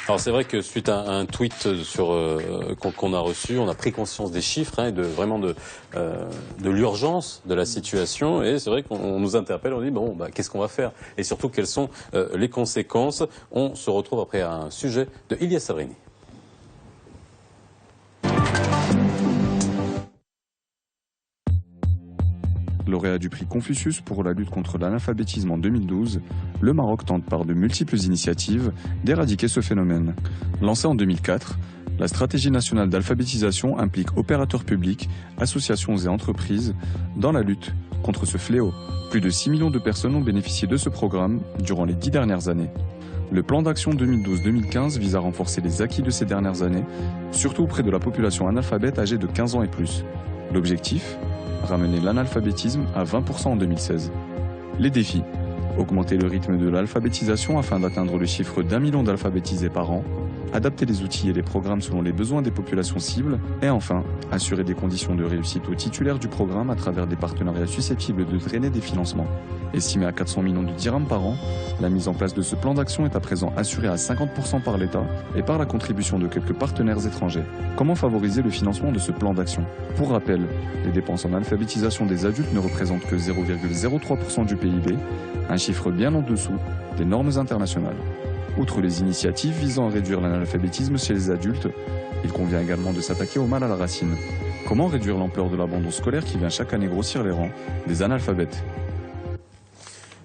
Alors c'est vrai que suite à un tweet qu'on a reçu, on a pris conscience des chiffres et de l'urgence de la situation. Et c'est vrai qu'on nous interpelle, on dit bon, qu'est-ce qu'on va faire? Et surtout, quelles sont les conséquences? On se retrouve après à un sujet de Ilyes Sabrini. Lauréat du prix Confucius pour la lutte contre l'analphabétisme en 2012, le Maroc tente par de multiples initiatives d'éradiquer ce phénomène. Lancée en 2004, la stratégie nationale d'alphabétisation implique opérateurs publics, associations et entreprises dans la lutte contre ce fléau. Plus de 6 millions de personnes ont bénéficié de ce programme durant les 10 dernières années. Le plan d'action 2012-2015 vise à renforcer les acquis de ces dernières années, surtout auprès de la population analphabète âgée de 15 ans et plus. L'objectif ? Ramener l'analphabétisme à 20% en 2016. Les défis. Augmenter le rythme de l'alphabétisation afin d'atteindre le chiffre d'1 million d'alphabétisés par an. Adapter les outils et les programmes selon les besoins des populations cibles. Et enfin, assurer des conditions de réussite aux titulaires du programme à travers des partenariats susceptibles de drainer des financements. Estimé à 400 millions de dirhams par an, la mise en place de ce plan d'action est à présent assurée à 50% par l'État et par la contribution de quelques partenaires étrangers. Comment favoriser le financement de ce plan d'action? Pour rappel, les dépenses en alphabétisation des adultes ne représentent que 0,03% du PIB, un chiffre bien en dessous des normes internationales. Outre les initiatives visant à réduire l'analphabétisme chez les adultes, il convient également de s'attaquer au mal à la racine. Comment réduire l'ampleur de l'abandon scolaire qui vient chaque année grossir les rangs des analphabètes?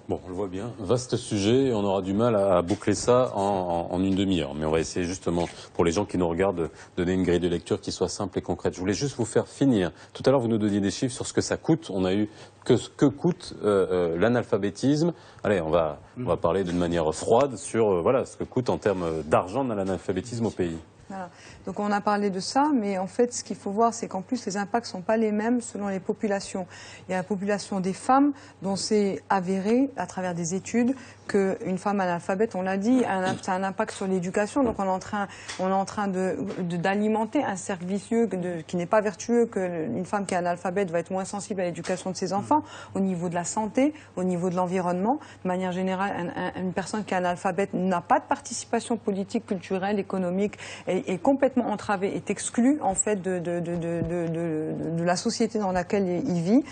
Bon, on le voit bien, vaste sujet, on aura du mal à boucler ça en une demi-heure. Mais on va essayer justement, pour les gens qui nous regardent, de donner une grille de lecture qui soit simple et concrète. Je voulais juste vous faire finir. Tout à l'heure, vous nous donniez des chiffres sur ce que ça coûte. On a eu que coûte l'analphabétisme. Allez, on va parler d'une manière froide sur voilà, ce que coûte en termes d'argent dans l'analphabétisme au pays. Voilà. Donc on a parlé de ça, mais en fait ce qu'il faut voir c'est qu'en plus les impacts ne sont pas les mêmes selon les populations. Il y a la population des femmes dont c'est avéré à travers des études qu'une femme analphabète, on l'a dit, ça a un impact sur l'éducation. Donc on est en train d'alimenter un cercle vicieux qui n'est pas vertueux, qu'une femme qui est analphabète va être moins sensible à l'éducation de ses enfants, au niveau de la santé, au niveau de l'environnement. De manière générale, une personne qui est analphabète n'a pas de participation politique, culturelle, économique, est complètement entravé, est exclu en fait de la société dans laquelle il vit.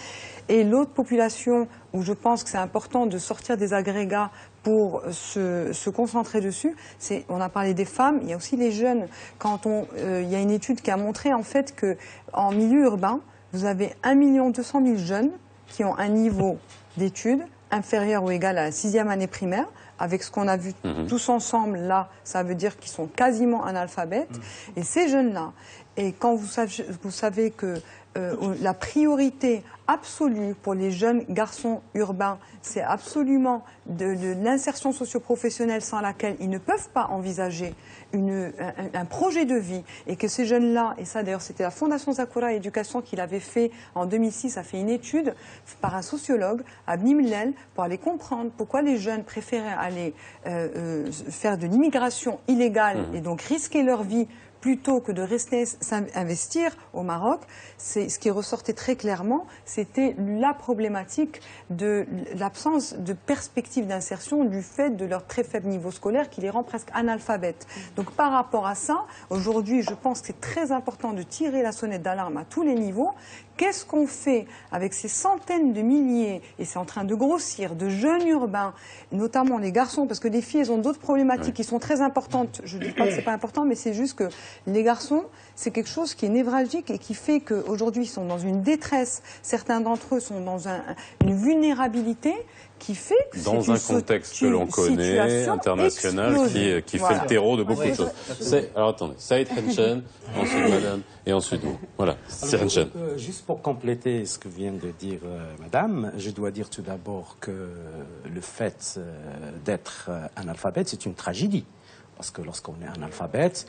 Et l'autre population où je pense que c'est important de sortir des agrégats pour se concentrer dessus, on a parlé des femmes, il y a aussi les jeunes. Il y a une étude qui a montré en fait qu'en milieu urbain, vous avez 1 200 000 jeunes qui ont un niveau d'études inférieur ou égal à la 6e année primaire. Avec ce qu'on a vu tous ensemble, là, ça veut dire qu'ils sont quasiment analphabètes. Et ces jeunes-là, et quand vous savez que la priorité absolue pour les jeunes garçons urbains, c'est absolument de l'insertion socio-professionnelle sans laquelle ils ne peuvent pas envisager un projet de vie, et que ces jeunes-là, et ça d'ailleurs c'était la Fondation Zakura Éducation qui l'avait fait en 2006, a fait une étude par un sociologue à Bimlel pour aller comprendre pourquoi les jeunes préféraient aller faire de l'immigration illégale et donc risquer leur vie plutôt que de rester investir au Maroc. Ce qui ressortait très clairement, c'était la problématique de l'absence de perspective d'insertion du fait de leur très faible niveau scolaire qui les rend presque analphabètes. Donc par rapport à ça, aujourd'hui, je pense que c'est très important de tirer la sonnette d'alarme à tous les niveaux. Qu'est-ce qu'on fait avec ces centaines de milliers, et c'est en train de grossir, de jeunes urbains, notamment les garçons, parce que les filles, elles ont d'autres problématiques qui sont très importantes. Je ne dis pas que c'est pas important, mais c'est juste que les garçons, c'est quelque chose qui est névralgique et qui fait qu'aujourd'hui, ils sont dans une détresse. Certains d'entre eux sont dans une vulnérabilité qui fait que dans un contexte que l'on connaît, international, qui fait le terreau de beaucoup de choses. Alors attendez, Saïd Henchen, ensuite Madame, et ensuite vous. Voilà, Saïd Henchen. Juste pour compléter ce que vient de dire Madame, je dois dire tout d'abord que le fait d'être analphabète, c'est une tragédie. Parce que lorsqu'on est analphabète,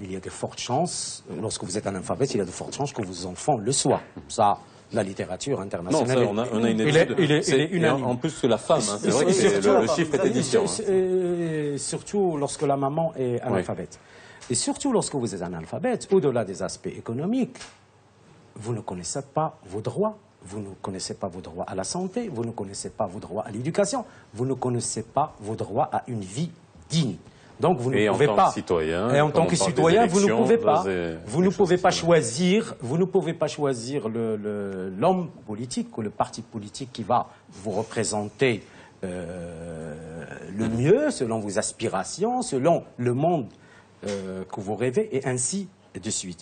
il y a de fortes chances, lorsque vous êtes analphabète, il y a de fortes chances que vos enfants le soient. Ça, la littérature internationale. Non, ça, on a une étude. Il est unanime. En plus que la femme, hein, c'est vrai que le chiffre est édifiant. Surtout lorsque la maman est analphabète. Et surtout lorsque vous êtes analphabète, au-delà des aspects économiques, vous ne connaissez pas vos droits. Vous ne connaissez pas vos droits à la santé, vous ne connaissez pas vos droits à l'éducation, vous ne connaissez pas vos droits à une vie digne. Donc vous Et ne en pouvez tant pas. que citoyen, Et en tant quand que on parle des citoyen, vous ne élections, pouvez pas. Vous ne des pouvez choses pas qui sont- choisir. Vous ne pouvez pas choisir l'homme politique ou le parti politique qui va vous représenter le mieux, selon vos aspirations, selon le monde que vous rêvez, et ainsi de suite.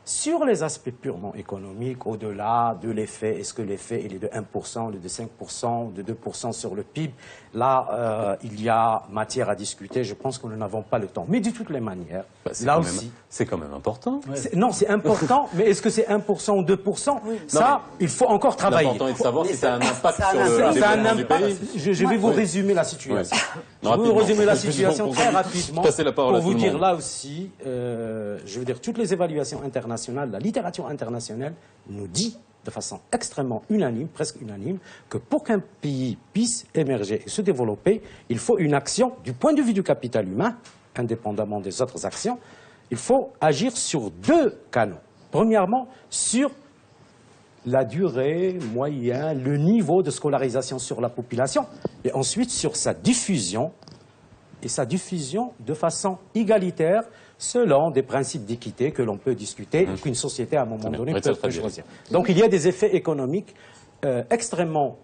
Sur les aspects purement économiques, au-delà de l'effet, est-ce que l'effet il est de 1%, il est de 5%, de 2% sur le PIB, là, il y a matière à discuter, je pense que nous n'avons pas le temps. Mais de toutes les manières, là aussi... C'est quand même important. Non, c'est important, mais est-ce que c'est 1% ou 2% Ça, il faut encore travailler. L'important est de savoir si ça a un impact ça a un sur le impact. Ça a un développement du impact. pays. Je vais vous résumer la situation. Je vais vous Rapidement. résumer la situation Pour très vous rapidement. passer la parole à Pour tout vous le dire monde. là aussi, je veux dire, toutes les évaluations internationales, la littérature internationale nous dit de façon extrêmement unanime, presque unanime, que pour qu'un pays puisse émerger et se développer, il faut une action du point de vue du capital humain, indépendamment des autres actions. Il faut agir sur deux canaux. Premièrement, sur la durée, moyenne, le niveau de scolarisation sur la population, et ensuite sur sa diffusion, et sa diffusion de façon égalitaire, selon des principes d'équité que l'on peut discuter, et qu'une société, à un moment donné, peut choisir. Donc il y a des effets économiques extrêmement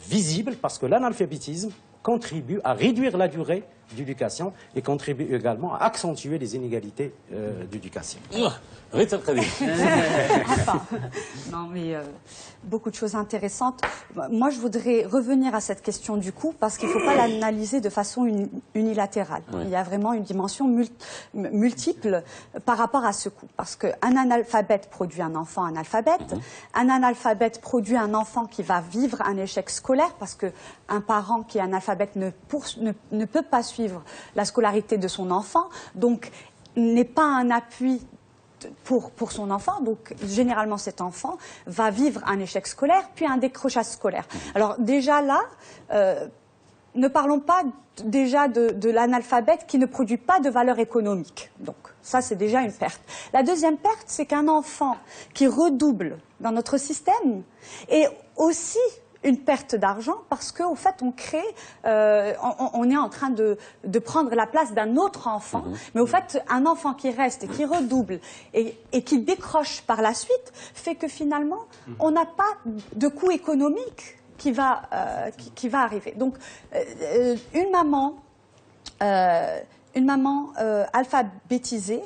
visibles, parce que l'analphabétisme contribue à réduire la durée d'éducation et contribue également à accentuer les inégalités d'éducation. Rita Khadija. Enfin, non, mais beaucoup de choses intéressantes. Moi, je voudrais revenir à cette question du coût parce qu'il ne faut pas l'analyser de façon unilatérale. Oui. Il y a vraiment une dimension multiple par rapport à ce coût. Parce qu'un analphabète produit un enfant analphabète. Un analphabète produit un enfant qui va vivre un échec scolaire parce qu'un parent qui est analphabète ne peut pas suivre la scolarité de son enfant. Donc, n'est pas un appui pour son enfant. Donc, généralement, cet enfant va vivre un échec scolaire, puis un décrochage scolaire. Alors, déjà là, ne parlons pas déjà de l'analphabète qui ne produit pas de valeur économique. Donc, ça, c'est déjà une perte. La deuxième perte, c'est qu'un enfant qui redouble dans notre système est aussi une perte d'argent parce qu'au fait, on crée, on est en train de prendre la place d'un autre enfant. Mais au fait, un enfant qui reste et qui redouble et qui décroche par la suite fait que finalement, on n'a pas de coût économique qui va arriver. Donc, une maman alphabétisée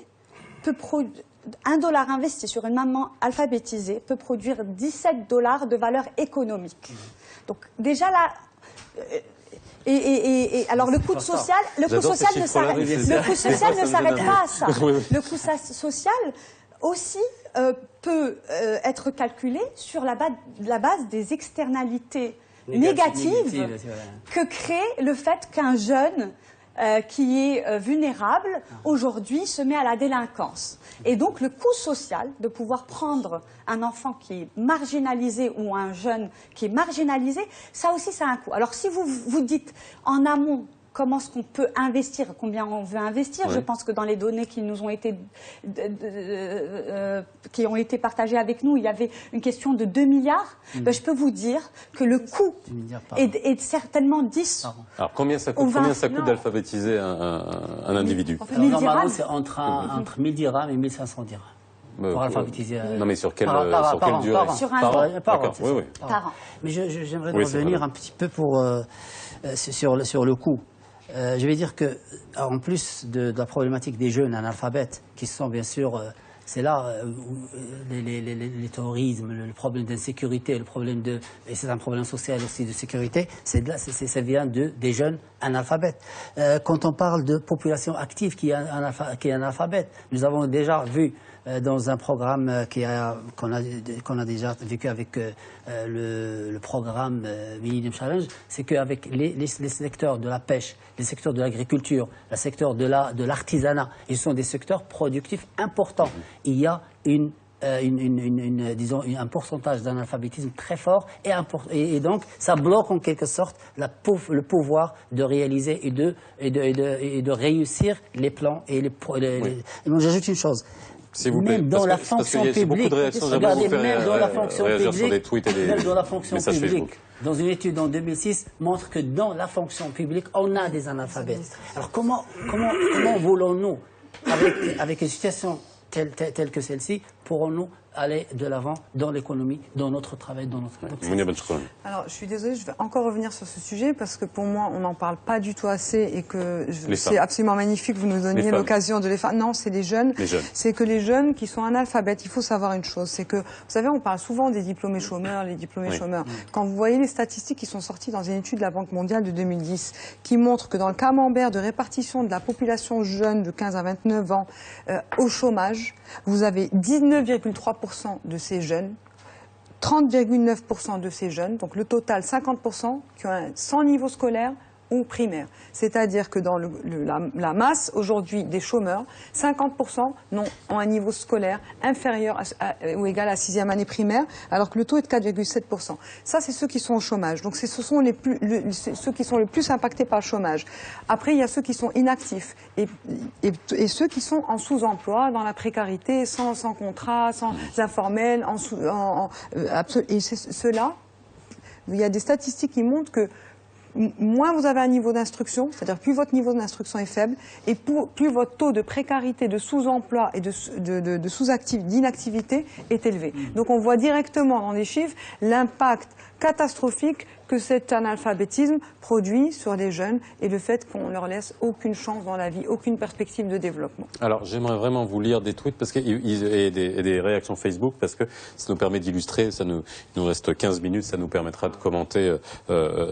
peut produire... $1 investi sur une maman alphabétisée peut produire $17 de valeur économique. Donc déjà là, alors le coût social, ne s'arrête pas à ça. Le coût social aussi peut être calculé sur la base des externalités négatives que crée le fait qu'un jeune qui est vulnérable, aujourd'hui, se met à la délinquance. Et donc, le coût social de pouvoir prendre un enfant qui est marginalisé ou un jeune qui est marginalisé, ça aussi, ça a un coût. Alors, si vous vous dites en amont, comment est-ce qu'on peut investir, combien on veut investir, je pense que dans les données qui nous ont été partagées avec nous, il y avait une question de 2 milliards. Ben, je peux vous dire que le coût est certainement 10. Alors combien ça coûte, d'alphabétiser un individu? Normalement, c'est entre 1000 dirhams et 1500 dirhams. Pour alphabétiser. Non, mais sur quelle durée? Sur un an. Par an. Oui. Par an. Mais j'aimerais revenir un petit peu sur le coût. Je vais dire que, en plus de la problématique des jeunes analphabètes, qui sont bien sûr, c'est là où les terrorismes, le problème d'insécurité, et c'est un problème social aussi de sécurité, ça vient des jeunes analphabètes. Quand on parle de population active qui est analphabète, nous avons déjà vu dans un programme qu'on a déjà vécu avec le programme Millennium Challenge, c'est qu'avec les secteurs de la pêche, les secteurs de l'agriculture, le secteur de l'artisanat, ils sont des secteurs productifs importants. Il y a un pourcentage d'analphabétisme très fort et donc ça bloque en quelque sorte le pouvoir de réaliser et de réussir les plans J'ajoute une chose. S'il vous plaît, même dans la fonction publique, regardez, même dans la fonction publique, dans une étude en 2006, montre que dans la fonction publique, on a des analphabètes. Alors comment voulons-nous, avec une situation telle que celle-ci, pourrons-nous aller de l'avant dans l'économie, dans notre travail, dans notre politique. Alors, je suis désolée, je vais encore revenir sur ce sujet parce que pour moi, on n'en parle pas du tout assez et que c'est absolument magnifique que vous nous donniez l'occasion de les faire. Non, c'est les jeunes. C'est que les jeunes qui sont analphabètes, il faut savoir une chose, c'est que, vous savez, on parle souvent des diplômés chômeurs, les diplômés chômeurs. Quand vous voyez les statistiques qui sont sorties dans une étude de la Banque mondiale de 2010, qui montre que dans le camembert de répartition de la population jeune de 15 à 29 ans au chômage, vous avez 19,3% de ces jeunes, 30,9% de ces jeunes, donc le total 50% qui ont sans niveau scolaire ou primaire. C'est-à-dire que dans la masse aujourd'hui des chômeurs, 50% ont un niveau scolaire inférieur ou égal à la 6e année primaire, alors que le taux est de 4,7%. Ça, c'est ceux qui sont au chômage. Donc ce sont ceux qui sont le plus impactés par le chômage. Après, il y a ceux qui sont inactifs et ceux qui sont en sous-emploi, dans la précarité, sans contrat, sans informel, et ceux-là, il y a des statistiques qui montrent que moins vous avez un niveau d'instruction, c'est-à-dire plus votre niveau d'instruction est faible, et plus votre taux de précarité, de sous-emploi et d'inactivité est élevé. Donc on voit directement dans les chiffres l'impact catastrophique que cet analphabétisme produit sur les jeunes et le fait qu'on leur laisse aucune chance dans la vie, aucune perspective de développement. Alors j'aimerais vraiment vous lire des tweets et des réactions Facebook parce que ça nous permet d'illustrer, il nous reste 15 minutes, ça nous permettra de commenter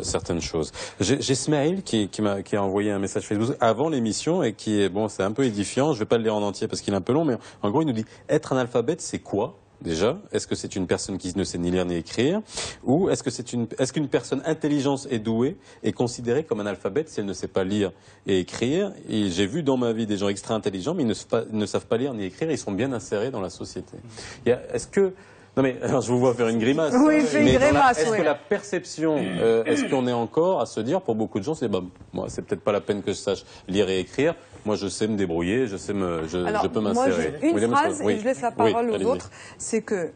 certaines choses. J'ai Smaïl qui a envoyé un message Facebook avant l'émission et qui est, bon, c'est un peu édifiant, je vais pas le lire en entier parce qu'il est un peu long, mais en gros il nous dit « Être analphabète, c'est quoi ?» Déjà, est-ce que c'est une personne qui ne sait ni lire ni écrire, ou est-ce qu'une personne intelligente et douée est considérée comme analphabète si elle ne sait pas lire et écrire? Et j'ai vu dans ma vie des gens extra intelligents, mais ils ne savent pas lire ni écrire, et ils sont bien insérés dans la société. Est-ce que non mais alors, je vous vois faire une grimace. Oui, il fait une grimace. Est-ce que la perception, est-ce qu'on est encore à se dire, pour beaucoup de gens, c'est moi, c'est peut-être pas la peine que je sache lire et écrire. Moi, je sais me débrouiller, je peux m'insérer. Moi, j'ai une phrase et je laisse la parole aux autres. C'est que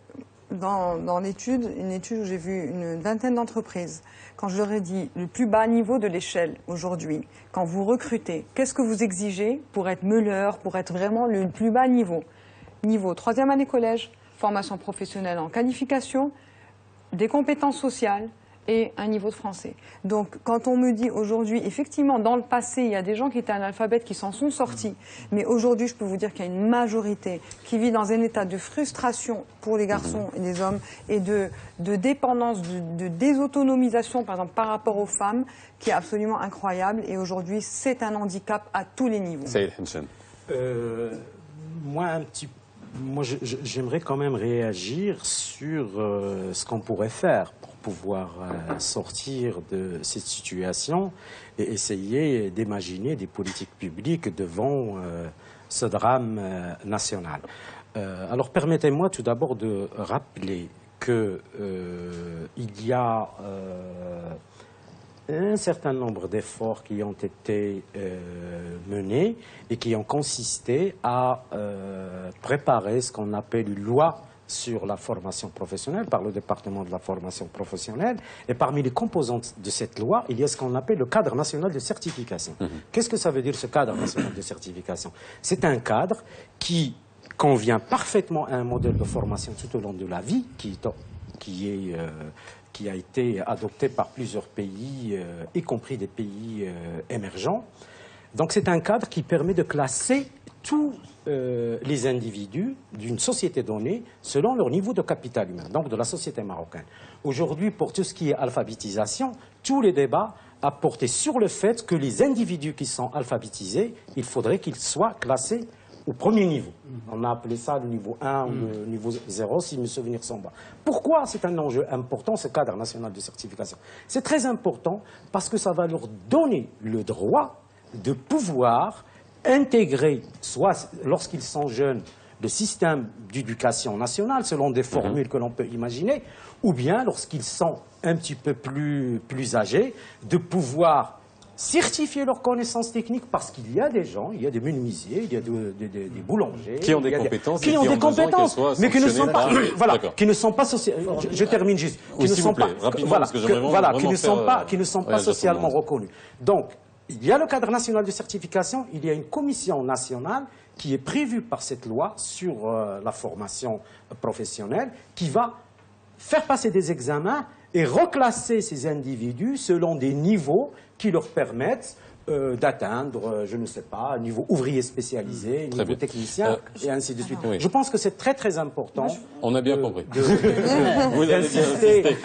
dans une étude où j'ai vu une vingtaine d'entreprises, quand je leur ai dit le plus bas niveau de l'échelle aujourd'hui, quand vous recrutez, qu'est-ce que vous exigez pour être meuleur, pour être vraiment le plus bas niveau? Niveau 3e année collège, formation professionnelle en qualification, des compétences sociales et un niveau de français. Donc, quand on me dit aujourd'hui, effectivement, dans le passé, il y a des gens qui étaient analphabètes qui s'en sont sortis, mais aujourd'hui, je peux vous dire qu'il y a une majorité qui vit dans un état de frustration pour les garçons et les hommes et de dépendance, de désautonomisation, par exemple, par rapport aux femmes, qui est absolument incroyable. Et aujourd'hui, c'est un handicap à tous les niveaux. Moi, j'aimerais quand même réagir sur ce qu'on pourrait faire pour pouvoir sortir de cette situation et essayer d'imaginer des politiques publiques devant ce drame national. Alors, permettez-moi tout d'abord de rappeler qu'il y a un certain nombre d'efforts qui ont été menés et qui ont consisté à préparer ce qu'on appelle une loi sur la formation professionnelle par le département de la formation professionnelle. Et parmi les composantes de cette loi, il y a ce qu'on appelle le cadre national de certification. Qu'est-ce que ça veut dire, ce cadre national de certification? C'est un cadre qui convient parfaitement à un modèle de formation tout au long de la vie, qui a été adopté par plusieurs pays, y compris des pays émergents. Donc c'est un cadre qui permet de classer tous les individus d'une société donnée selon leur niveau de capital humain, donc de la société marocaine. Aujourd'hui, pour tout ce qui est alphabétisation, tous les débats a porté sur le fait que les individus qui sont alphabétisés, il faudrait qu'ils soient classés au premier niveau. On a appelé ça le niveau 1 ou le niveau 0, si mes souvenirs sont bons. Pourquoi c'est un enjeu important, ce cadre national de certification? C'est très important parce que ça va leur donner le droit de pouvoir intégrer, soit lorsqu'ils sont jeunes, le système d'éducation nationale, selon des formules que l'on peut imaginer, ou bien lorsqu'ils sont un petit peu plus âgés, de pouvoir certifier leurs connaissances techniques, parce qu'il y a des gens, il y a des menuisiers, il y a des boulangers, qui ont des compétences, qui ont des compétences, mais qui ne sont pas, voilà, D'accord. qui ne sont pas je termine juste, qui ne sont pas, voilà, qui ne sont pas socialement reconnus. Donc, il y a le cadre national de certification, il y a une commission nationale qui est prévue par cette loi sur la formation professionnelle, qui va faire passer des examens et reclasser ces individus selon des niveaux qui leur permettent d'atteindre, je ne sais pas, un niveau ouvrier spécialisé, niveau technicien, et ainsi de suite. Oui. Je pense que c'est très très important. On a bien compris. D'insister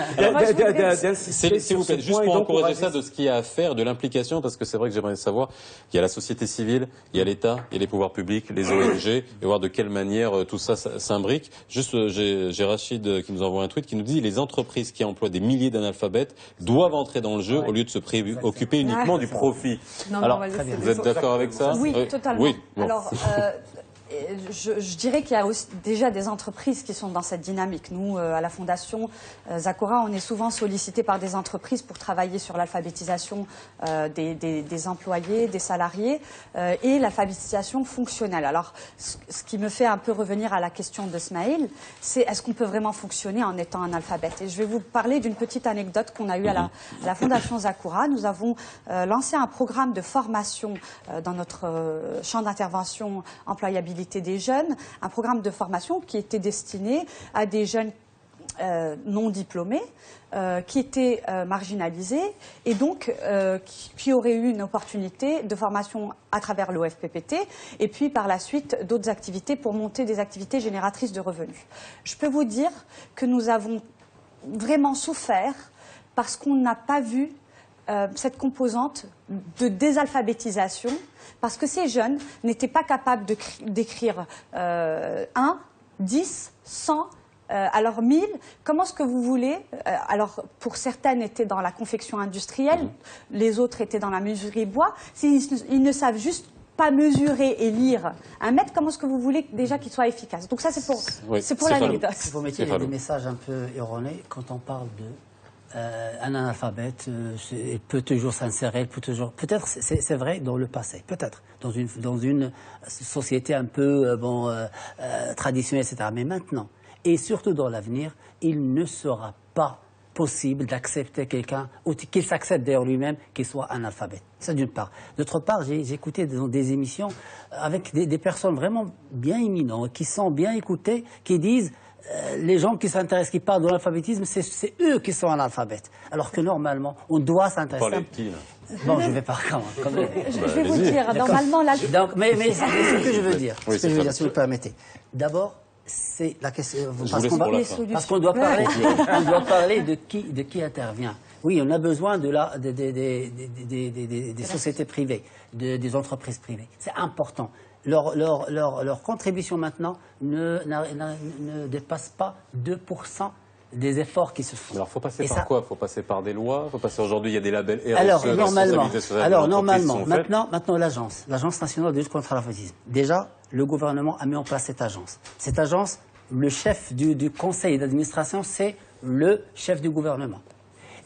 S'il vous plaît, juste pour encourager ça, de ce qu'il y a à faire, de l'implication, parce que c'est vrai que j'aimerais savoir, il y a la société civile, il y a l'État, il y a les pouvoirs publics, les ONG, et voir de quelle manière tout ça s'imbrique. Juste, j'ai Rachid qui nous envoie un tweet qui nous dit les entreprises qui emploient des milliers d'analphabètes doivent entrer dans le jeu au lieu de se préoccuper uniquement du profit. Non, alors, mais vous êtes d'accord avec ça? Oui, totalement. Oui, bon. Alors, je dirais qu'il y a aussi déjà des entreprises qui sont dans cette dynamique. Nous, à la Fondation Zakora, on est souvent sollicité par des entreprises pour travailler sur l'alphabétisation des employés, des salariés et l'alphabétisation fonctionnelle. Alors, ce qui me fait un peu revenir à la question de Smaïl, c'est est-ce qu'on peut vraiment fonctionner en étant analphabète? Et je vais vous parler d'une petite anecdote qu'on a eue à la Fondation Zakora. Nous avons lancé un programme de formation dans notre champ d'intervention employabilité des jeunes, un programme de formation qui était destiné à des jeunes non diplômés, qui étaient marginalisés et donc qui auraient eu une opportunité de formation à travers l'OFPPT et puis par la suite d'autres activités pour monter des activités génératrices de revenus. Je peux vous dire que nous avons vraiment souffert parce qu'on n'a pas vu cette composante de désalphabétisation, parce que ces jeunes n'étaient pas capables d'écrire 1, 10, 100, alors 1000. Comment est-ce que vous voulez alors, pour certaines étaient dans la confection industrielle, les autres étaient dans la mesurerie bois. Ils ne savent juste pas mesurer et lire un mètre, comment est-ce que vous voulez déjà qu'il soit efficace? Donc ça, c'est pour l'anecdote. Vous mettez des messages un peu erronés quand on parle de un analphabète, il peut toujours s'insérer, peut-être c'est vrai dans le passé, peut-être dans une société un peu traditionnelle, etc. Mais maintenant, et surtout dans l'avenir, il ne sera pas possible d'accepter quelqu'un, ou qu'il s'accepte d'ailleurs lui-même, qu'il soit analphabète. Ça d'une part. D'autre part, j'ai écouté des émissions avec des personnes vraiment bien éminentes, qui sont bien écoutées, qui disent les gens qui s'intéressent, qui parlent de l'alphabétisme, c'est eux qui sont analphabètes. Alors que normalement, on doit s'intéresser. Bon, je vais pas quand même. Je vais vous dire, normalement, mais c'est ce que je veux dire. Ce que je veux dire, si vous le permettez. D'abord, c'est la question. Parce qu'on doit parler de qui intervient. Oui, on a besoin des sociétés privées, des entreprises privées. C'est important. Leur contribution maintenant ne dépasse pas 2% des efforts qui se font. Alors, il faut passer par quoi? Il faut passer par des lois? Il faut passer aujourd'hui, il y a des labels RSE. Alors, normalement, maintenant l'Agence nationale de lutte contre l'alphabétisme. Déjà, le gouvernement a mis en place cette agence. Cette agence, le chef du conseil d'administration, c'est le chef du gouvernement.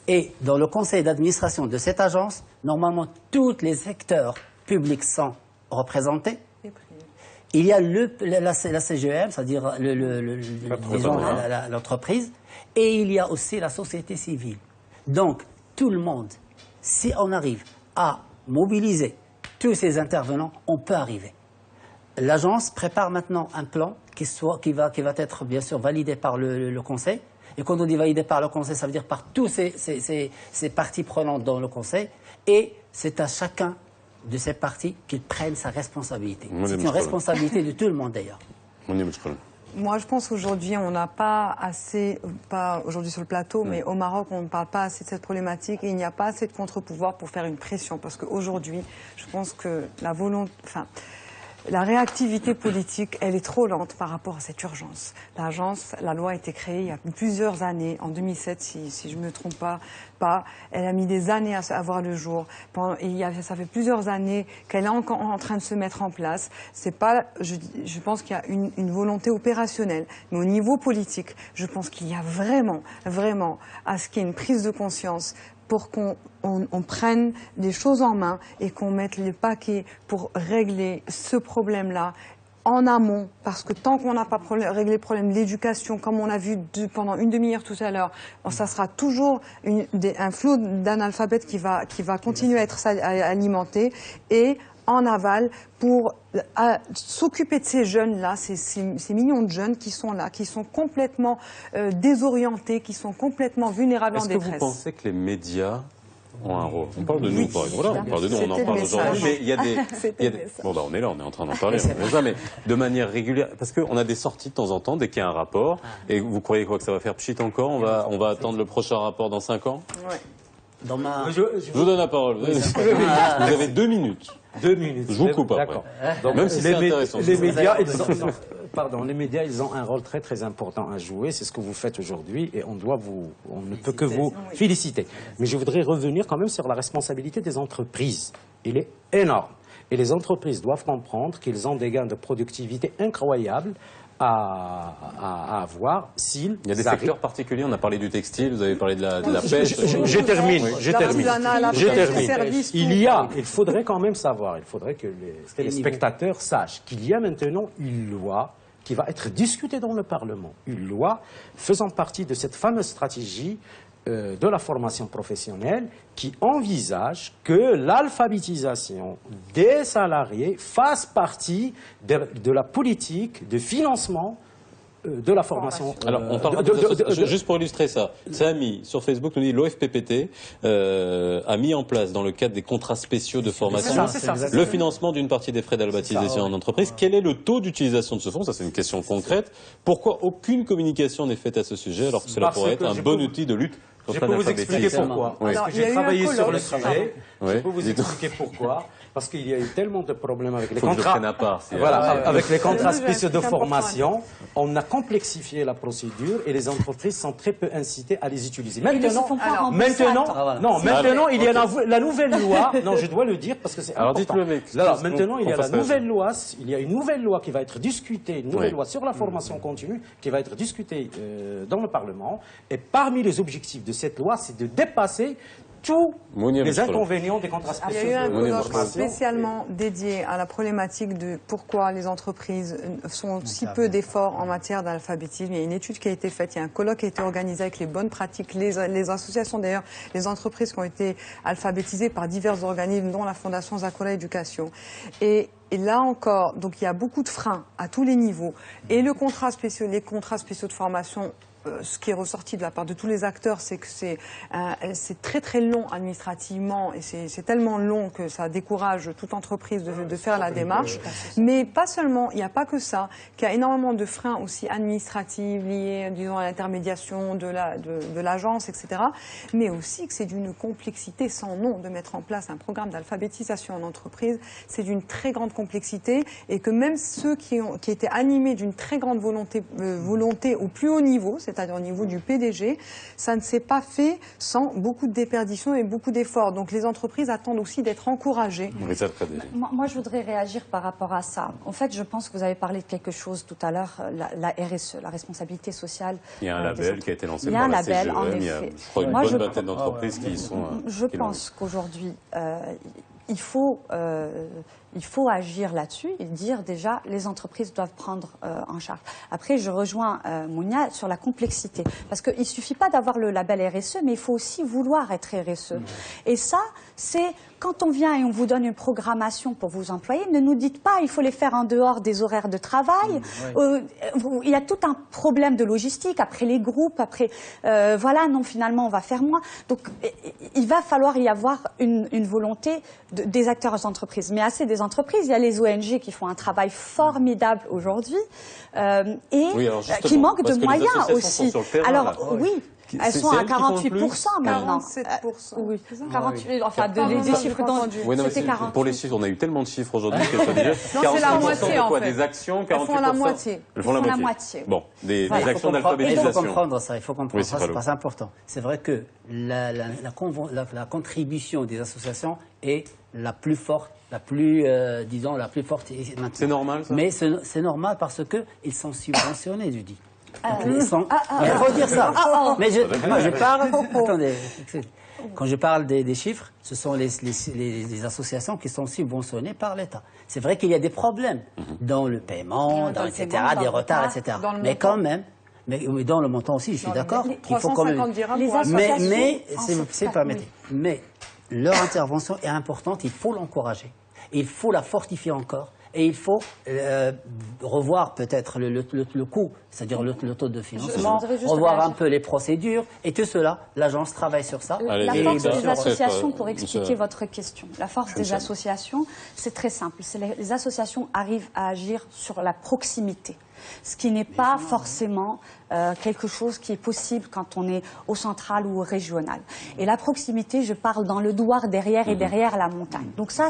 Et dans le conseil d'administration de cette agence, normalement, tous les secteurs publics sont représentés. Il y a la CGM, c'est-à-dire l'entreprise, et il y a aussi la société civile. Donc, tout le monde, si on arrive à mobiliser tous ces intervenants, on peut arriver. L'agence prépare maintenant un plan qui va être bien sûr validé par le Conseil. Et quand on dit validé par le Conseil, ça veut dire par tous ces parties prenantes dans le Conseil. Et c'est à chacun de ces partis qu'ils prennent sa responsabilité. C'est une responsabilité de tout le monde d'ailleurs. Moi, je pense qu'aujourd'hui, on n'a pas assez, pas aujourd'hui sur le plateau, mais au Maroc, on ne parle pas assez de cette problématique et il n'y a pas assez de contre-pouvoir pour faire une pression. Parce qu'aujourd'hui, je pense que la réactivité politique, elle est trop lente par rapport à cette urgence. La loi a été créée il y a plusieurs années, en 2007, si je ne me trompe pas. Elle a mis des années à voir le jour. Ça fait plusieurs années qu'elle est encore en train de se mettre en place. C'est pas, je pense qu'il y a une volonté opérationnelle, mais au niveau politique, je pense qu'il y a vraiment à ce qu'il y ait une prise de conscience pour qu'on prenne les choses en main et qu'on mette les paquets pour régler ce problème-là en amont, parce que tant qu'on n'a pas réglé le problème de l'éducation, comme on a vu pendant une demi-heure tout à l'heure, ça sera toujours un flot d'analphabètes qui va continuer à être alimenté, et en aval pour s'occuper de ces jeunes-là, ces millions de jeunes qui sont là, qui sont complètement désorientés, qui sont complètement vulnérables en détresse. Est-ce que vous pensez que les médias ont un rôle? On parle de nous, par exemple. Voilà, on parle de nous, on en C'était parle le aujourd'hui, message. mais il y a des... Bon, bah, on est là, on est en train d'en parler, on est là, mais de manière régulière, parce qu'on a des sorties de temps en temps, dès qu'il y a un rapport, et vous croyez quoi, que ça va faire pchit encore? On va attendre le prochain rapport dans 5 ans? Ouais. Je vous donne la parole. Vous avez 2 minutes. 2 minutes. Je vous coupe après. D'accord. Donc, même si c'est intéressant. Les médias, les médias, ils ont un rôle très très important à jouer. C'est ce que vous faites aujourd'hui et on ne peut que vous féliciter. Mais je voudrais revenir quand même sur la responsabilité des entreprises. Il est énorme. Et les entreprises doivent comprendre qu'ils ont des gains de productivité incroyables à avoir s'ils Il y a des secteurs particuliers, on a parlé du textile, vous avez parlé de la pêche. Je termine. Il Il faudrait quand même savoir, il faudrait que les téléspectateurs sachent qu'il y a maintenant une loi qui va être discutée dans le Parlement. Une loi faisant partie de cette fameuse stratégie de la formation professionnelle qui envisage que l'alphabétisation des salariés fasse partie de la politique de financement de la formation. Alors, on parle juste pour illustrer ça. Samy, sur Facebook, nous dit l'OFPPT a mis en place, dans le cadre des contrats spéciaux de formation, le financement d'une partie des frais d'alphabétisation en entreprise. Quel est le taux d'utilisation de ce fonds? Ça, c'est une question concrète. Pourquoi aucune communication n'est faite à ce sujet, alors que cela pourrait être un bon outil de lutte? Je peux vous expliquer pourquoi. Oui. Parce que j'ai travaillé sur le sujet. Je peux vous expliquer pourquoi. Parce qu'il y a eu tellement de problèmes avec les contrats. Avec les contrats spéciaux de formation, on a complexifié la procédure et les entreprises sont très peu incitées à les utiliser. Maintenant, il y a la nouvelle loi. Non, je dois le dire parce que c'est important. Dites-le, mec. Alors, maintenant, il y a la nouvelle loi. Il y a une nouvelle loi qui va être discutée, une nouvelle loi sur la formation continue qui va être discutée dans le Parlement. Et parmi les objectifs de cette loi, c'est de dépasser tous les inconvénients des contrats spéciaux. Il y a eu un colloque spécialement dédié à la problématique de pourquoi les entreprises font si peu d'efforts en matière d'alphabétisme. Il y a une étude qui a été faite, il y a un colloque qui a été organisé avec les bonnes pratiques, les associations d'ailleurs, les entreprises qui ont été alphabétisées par divers organismes, dont la Fondation Zakora Éducation. Et là encore, donc il y a beaucoup de freins à tous les niveaux. Et les contrats spéciaux de formation, ce qui est ressorti de la part de tous les acteurs, c'est que c'est très très long administrativement et c'est tellement long que ça décourage toute entreprise de faire la démarche. Mais pas seulement, il n'y a pas que ça, qu'il y a énormément de freins aussi administratifs liés, disons, à l'intermédiation de l'agence, etc. Mais aussi que c'est d'une complexité sans nom de mettre en place un programme d'alphabétisation en entreprise. C'est d'une très grande complexité et que même ceux qui étaient animés d'une très grande volonté au plus haut niveau, c'est-à-dire au niveau du PDG, ça ne s'est pas fait sans beaucoup de déperditions et beaucoup d'efforts. Donc les entreprises attendent aussi d'être encouragées. Moi, je voudrais réagir par rapport à ça. En fait, je pense que vous avez parlé de quelque chose tout à l'heure, la RSE, la responsabilité sociale. Il y a un label qui a été lancé par la CGEM. Il y a, je crois, une bonne vingtaine d'entreprises qui y sont. Je pense qu'aujourd'hui, il faut agir là-dessus et dire déjà les entreprises doivent prendre en charge. Après, je rejoins Mounia sur la complexité. Parce qu'il ne suffit pas d'avoir le label RSE, mais il faut aussi vouloir être RSE. Et ça, c'est quand on vient et on vous donne une programmation pour vos employés, ne nous dites pas il faut les faire en dehors des horaires de travail. Il y a tout un problème de logistique, après les groupes, après voilà, non, finalement on va faire moins. Donc il va falloir y avoir une volonté des acteurs des entreprises. Mais assez des entreprises, il y a les ONG qui font un travail formidable aujourd'hui qui manquent de moyens aussi. Alors oui. Elles sont à 48% maintenant. 47%. Oui, 48%. Enfin, des chiffres dont c'était 40%. Pour les chiffres, on a eu tellement de chiffres aujourd'hui que ça veut dire. Non, c'est la moitié en fait. Des actions, 48%. Elles font la moitié. Elles font la moitié. Bon, des actions d'alphabétisation. Il faut comprendre ça, c'est pas important. C'est vrai que la contribution des associations est la plus forte, la plus forte. C'est normal ça? Mais c'est normal parce qu'ils sont subventionnés, je dis. Il faut dire ça. Mais moi je parle. Attendez. quand je parle des chiffres, ce sont les associations qui sont subventionnées par l'État. C'est vrai qu'il y a des problèmes dans le paiement, etc., des retards, etc. Mais quand même, mais dans le montant aussi, je suis d'accord. Il faut quand même. Mais leur intervention est importante, il faut l'encourager. Il faut la fortifier encore. Et il faut revoir peut-être le coût, c'est-à-dire le taux de financement, revoir un peu les procédures, et tout cela, l'agence travaille sur ça. La force des associations, pour expliquer votre question, la force des associations, c'est très simple. Les associations arrivent à agir sur la proximité, ce qui n'est pas forcément quelque chose qui est possible quand on est au central ou au régional. Et la proximité, je parle dans le Douar derrière et derrière la montagne. Donc ça,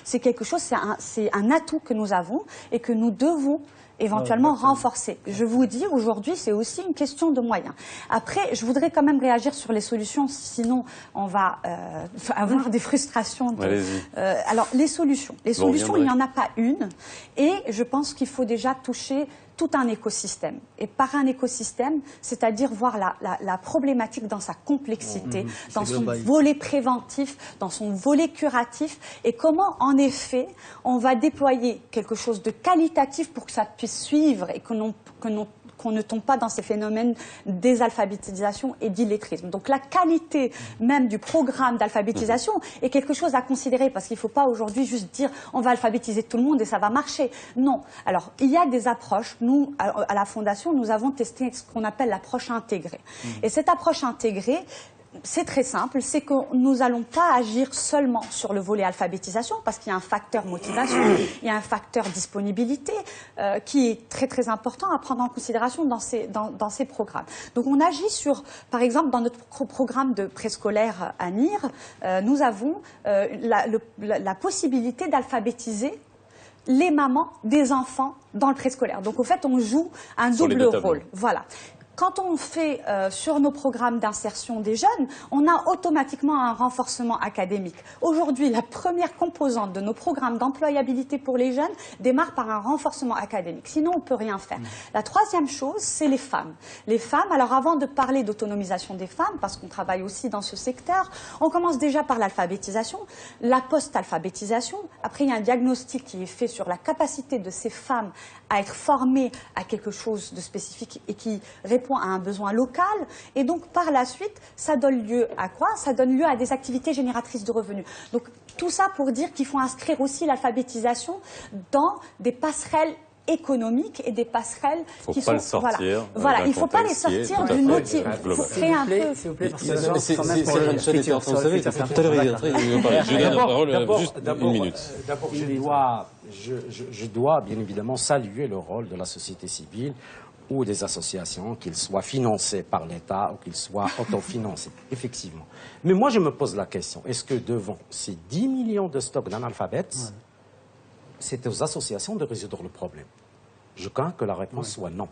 c'est quelque chose, c'est un atout que nous avons et que nous devons éventuellement renforcer. Je vous dis, aujourd'hui, c'est aussi une question de moyens. Après, je voudrais quand même réagir sur les solutions, sinon on va avoir des frustrations. Alors, les solutions, il n'y en a pas une. Et je pense qu'il faut déjà toucher tout un écosystème. Et par un écosystème, c'est-à-dire voir la problématique dans sa complexité, dans son volet préventif, dans son volet curatif, et comment, en effet, on va déployer quelque chose de qualitatif pour que ça puisse suivre et qu'on ne tombe pas dans ces phénomènes d'alphabétisation et d'illettrisme. Donc la qualité même du programme d'alphabétisation est quelque chose à considérer, parce qu'il ne faut pas aujourd'hui juste dire on va alphabétiser tout le monde et ça va marcher. Non. Alors, il y a des approches. Nous, à la Fondation, nous avons testé ce qu'on appelle l'approche intégrée. Et cette approche intégrée, c'est très simple, c'est que nous n'allons pas agir seulement sur le volet alphabétisation, parce qu'il y a un facteur motivation, il y a un facteur disponibilité qui est très très important à prendre en considération dans ces programmes. Donc on agit sur, par exemple, dans notre programme de préscolaire à NIR, nous avons la possibilité d'alphabétiser les mamans des enfants dans le préscolaire. Donc au fait, on joue un double rôle. Voilà. Quand on fait sur nos programmes d'insertion des jeunes, on a automatiquement un renforcement académique. Aujourd'hui, la première composante de nos programmes d'employabilité pour les jeunes démarre par un renforcement académique. Sinon, on ne peut rien faire. La troisième chose, c'est les femmes. Les femmes, alors avant de parler d'autonomisation des femmes, parce qu'on travaille aussi dans ce secteur, on commence déjà par l'alphabétisation, la post-alphabétisation. Après, il y a un diagnostic qui est fait sur la capacité de ces femmes à être formées à quelque chose de spécifique et qui répond à un besoin local. Et donc, par la suite, ça donne lieu à quoi? Ça donne lieu à des activités génératrices de revenus. Donc, tout ça pour dire qu'il faut inscrire aussi l'alphabétisation dans des passerelles économiques et des passerelles qui sont... Voilà, il ne faut pas les sortir d'une motif. Il faut créer un peu... S'il vous plaît, parce que tout à l'heure, je donne la parole juste une minute. D'abord, je dois bien évidemment saluer le rôle de la société civile ou des associations, qu'ils soient financés par l'État ou qu'ils soient autofinancés, effectivement. Mais moi, je me pose la question, est-ce que devant ces 10 millions de stocks d'analphabètes, c'est aux associations de résoudre le problème? Je crains que la réponse soit non.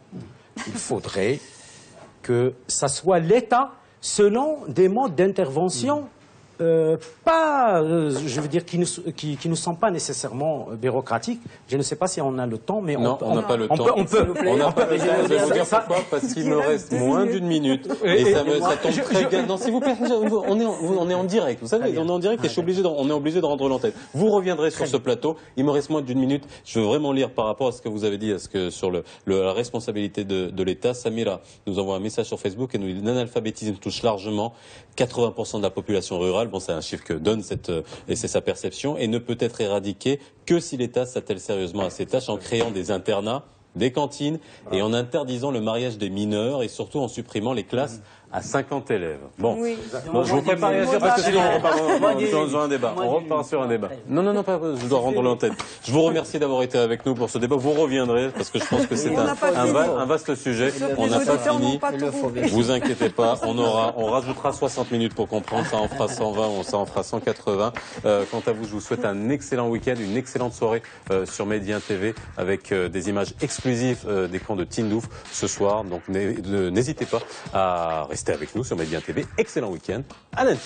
Il faudrait que ça soit l'État selon des modes d'intervention je veux dire, qui ne sont pas nécessairement bureaucratiques. Je ne sais pas si on a le temps, mais on n'a pas le temps. On n'a pas le temps. Je vais vous dire pourquoi, parce qu'il me reste moins d'une minute. Et ça tombe très bien. Non, s'il vous plaît, on est en direct. Vous savez, on est en direct et on est obligé de rendre l'antenne. Vous reviendrez sur ce plateau. Il me reste moins d'une minute. Je veux vraiment lire par rapport à ce que vous avez dit, sur la responsabilité de l'État. Samira nous envoie un message sur Facebook et nous dit l'analphabétisme touche largement 80% de la population rurale. Bon, c'est un chiffre que donne et c'est sa perception, et ne peut être éradiqué que si l'État s'attelle sérieusement à ses tâches en créant des internats, des cantines et en interdisant le mariage des mineurs et surtout en supprimant les classes à 50 élèves. Bon, je vous prépare à réagir parce que sinon on repart sur un débat. On repart sur un débat. Non, je dois rendre l'antenne. Je vous remercie d'avoir été avec nous pour ce débat. Vous reviendrez parce que je pense que c'est un vaste sujet. On n'a pas fini. Vous inquiétez pas, on rajoutera 60 minutes pour comprendre. Ça en fera 120, ça en fera 180. Quant à vous, je vous souhaite un excellent week-end, une excellente soirée sur Média TV avec des images exclusives des camps de Tindouf ce soir. Donc n'hésitez pas à rester avec nous sur Média TV. Excellent week-end. À lundi.